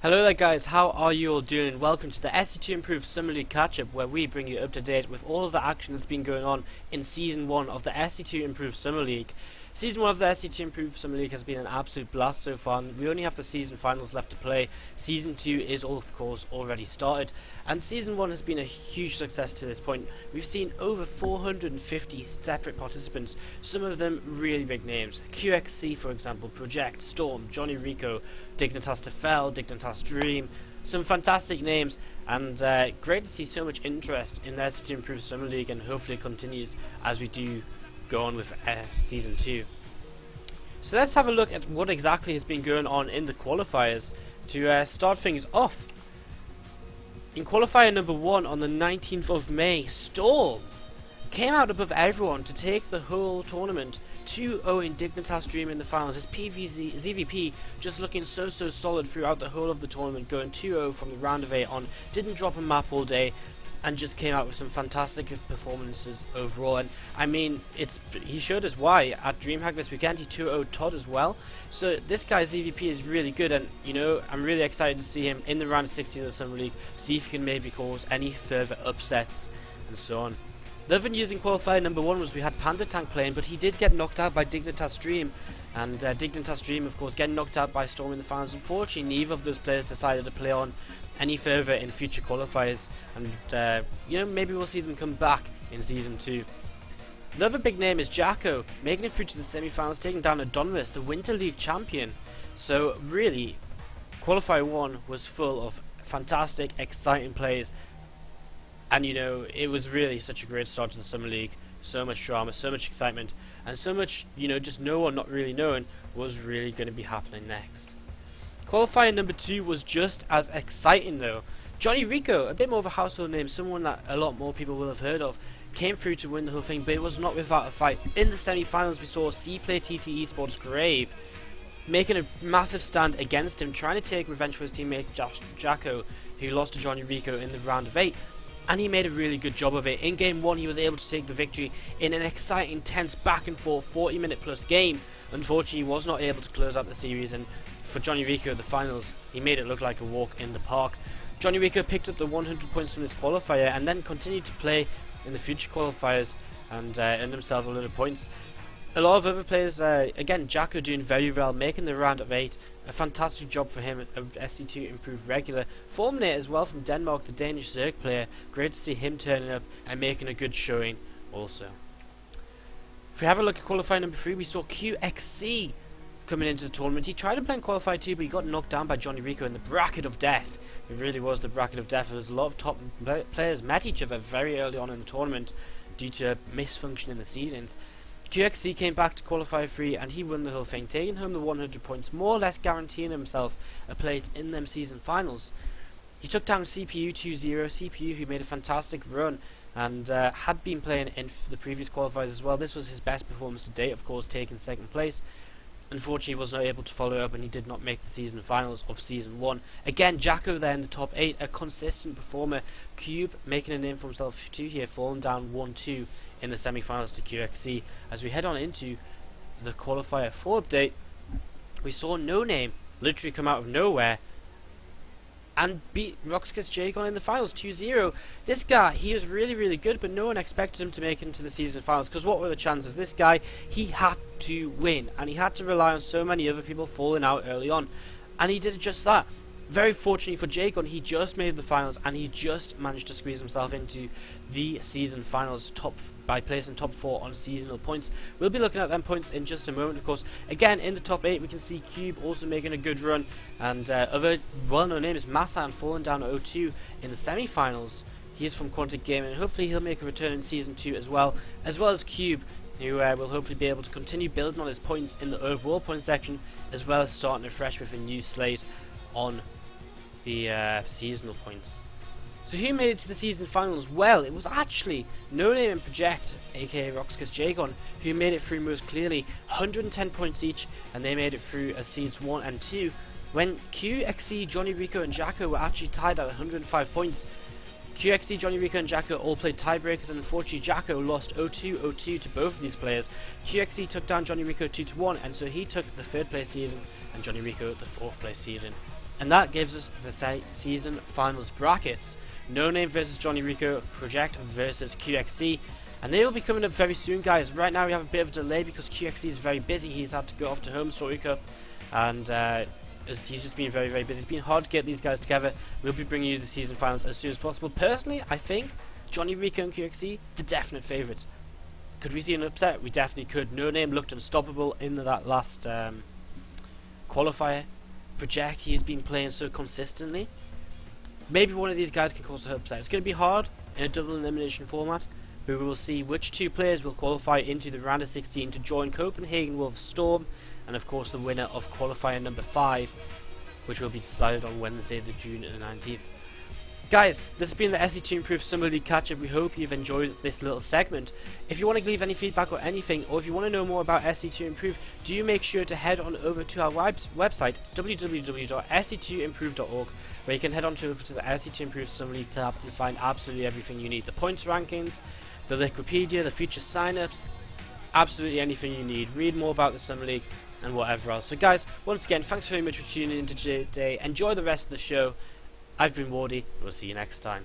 Hello there guys, how are you all doing? Welcome to the SC2Improve Summer League catch-up, where we bring you up to date with all of the action that's been going on in Season 1 of the SC2Improve Summer League. Season 1 of the SC2Improve Summer League has been an absolute blast so far, and we only have the season finals left to play. Season 2 is, of course, already started, and Season 1 has been a huge success to this point. We've seen over 450 separate participants, some of them really big names. QXC, for example, Project, Storm, Johnny Rico, Dignitas Tefel, Dignitas Dream, some fantastic names, and great to see so much interest in the SC2Improve Summer League, and hopefully it continues as we do go on with Season 2. So let's have a look at what exactly has been going on in the qualifiers to start things off. In qualifier number 1 on the 19th of May, Storm came out above everyone to take the whole tournament. 2-0 in Dignitas Dream in the finals. His ZVP just looking so solid throughout the whole of the tournament, going 2-0 from the round of 8 on, didn't drop a map all day, and just came out with some fantastic performances overall. And I mean, he showed us why at DreamHack this weekend. He 2-0 Todd as well. So this guy's ZVP is really good, and you know, I'm really excited to see him in the round of 16 of the Summer League, see if he can maybe cause any further upsets and so on. The other news in qualifier number 1 was we had Panda Tank playing, but he did get knocked out by Dignitas Dream, and Dignitas Dream, of course, getting knocked out by Storm in the finals. Unfortunately, neither of those players decided to play on any further in future qualifiers, and you know, maybe we'll see them come back in Season 2. The other big name is Jacko, making it through to the semi-finals, taking down Adonis, the Winter League champion. So really, qualifier 1 was full of fantastic, exciting plays. And you know, it was really such a great start to the Summer League. So much drama, so much excitement, and so much, you know, just no one not really knowing was really going to be happening next. Qualifier number 2 was just as exciting though. Johnny Rico, a bit more of a household name, someone that a lot more people will have heard of, came through to win the whole thing, but it was not without a fight. In the semi-finals we saw C-Play TT Esports Grave making a massive stand against him, trying to take revenge for his teammate Jacko, who lost to Johnny Rico in the round of 8. And he made a really good job of it. In game 1 he was able to take the victory in an exciting, tense, back and forth 40-minute plus game. Unfortunately, he was not able to close out the series, and for Johnny Rico at the finals, he made it look like a walk in the park. Johnny Rico picked up the 100 points from this qualifier and then continued to play in the future qualifiers and earned himself a lot of points. A lot of other players, again, Jacko doing very well, making the round of 8. A fantastic job for him, a SC2Improve regular. Fulminate as well from Denmark, the Danish Zerg player. Great to see him turning up and making a good showing also. If we have a look at qualifier number 3, we saw QXC coming into the tournament. He tried to play in qualifier 2, but he got knocked down by Johnny Rico in the bracket of death. It really was the bracket of death. There was a lot of top players met each other very early on in the tournament due to misfunction in the seedings. QXC came back to qualifier 3 and he won the whole thing, taking home the 100 points, more or less guaranteeing himself a place in them season finals. He took down CPU 2-0, CPU who made a fantastic run and had been playing in the previous qualifiers as well. This was his best performance to date, of course, taking second place. Unfortunately, he was not able to follow up and he did not make the season finals of Season 1. Again, Jacko there in the top 8, a consistent performer. Cube making a name for himself too here, falling down 1-2 in the semi-finals to QXC. As we head on into the qualifier 4 update, we saw No Name literally come out of nowhere and beat Roxkis Jagon in the finals 2-0. This guy, he was really good, but no one expected him to make it into the season finals, because what were the chances? This guy, he had to win, and he had to rely on so many other people falling out early on, and he did just that. Very fortunately for Jagon, he just made the finals, and he just managed to squeeze himself into the season finals by placing top 4 on seasonal points. We'll be looking at them points in just a moment, of course. Again, in the top 8, we can see Cube also making a good run, and other well-known names, Masan falling down to 0-2 in the semi-finals. He is from Quantic Gaming, and hopefully he'll make a return in Season 2 as well as Cube, who will hopefully be able to continue building on his points in the overall point section, as well as starting afresh with a new slate on the seasonal points. So who made it to the season finals? Well, it was actually No Name and Project, aka Roxkis Jagon, who made it through most clearly. 110 points each, and they made it through as seeds 1 and 2, when QXC, Johnny Rico and Jacko were actually tied at 105 points. QXC, Johnny Rico and Jacko all played tiebreakers, and unfortunately Jacko lost 0-2 to both of these players. QXC took down Johnny Rico 2-1, and so he took the 3rd place seeding and Johnny Rico the 4th place seeding. And that gives us the season finals brackets. No Name versus Johnny Rico, Project versus QXC. And they will be coming up very soon, guys. Right now we have a bit of a delay because QXC is very busy. He's had to go off to Home Story Cup, and he's just been very, very busy. It's been hard to get these guys together. We'll be bringing you the season finals as soon as possible. Personally, I think Johnny Rico and QXC, the definite favourites. Could we see an upset? We definitely could. No Name looked unstoppable in that last qualifier. Project, he's been playing so consistently. Maybe one of these guys can cause an upset. It's going to be hard in a double elimination format, but we will see which two players will qualify into the round of 16 to join Copenhagen Wolves Storm, and of course the winner of qualifier number 5, which will be decided on Wednesday, the June the 19th. Guys, this has been the SC2Improve Summer League catch-up. We hope you've enjoyed this little segment. If you want to leave any feedback or anything, or if you want to know more about SC2Improve, do make sure to head on over to our website, www.sc2improve.org, where you can head on over to the SC2Improve Summer League tab and find absolutely everything you need. The points rankings, the Wikipedia, the future sign-ups, absolutely anything you need. Read more about the Summer League and whatever else. So guys, once again, thanks very much for tuning in today. Enjoy the rest of the show. I've been Wardy, and we'll see you next time.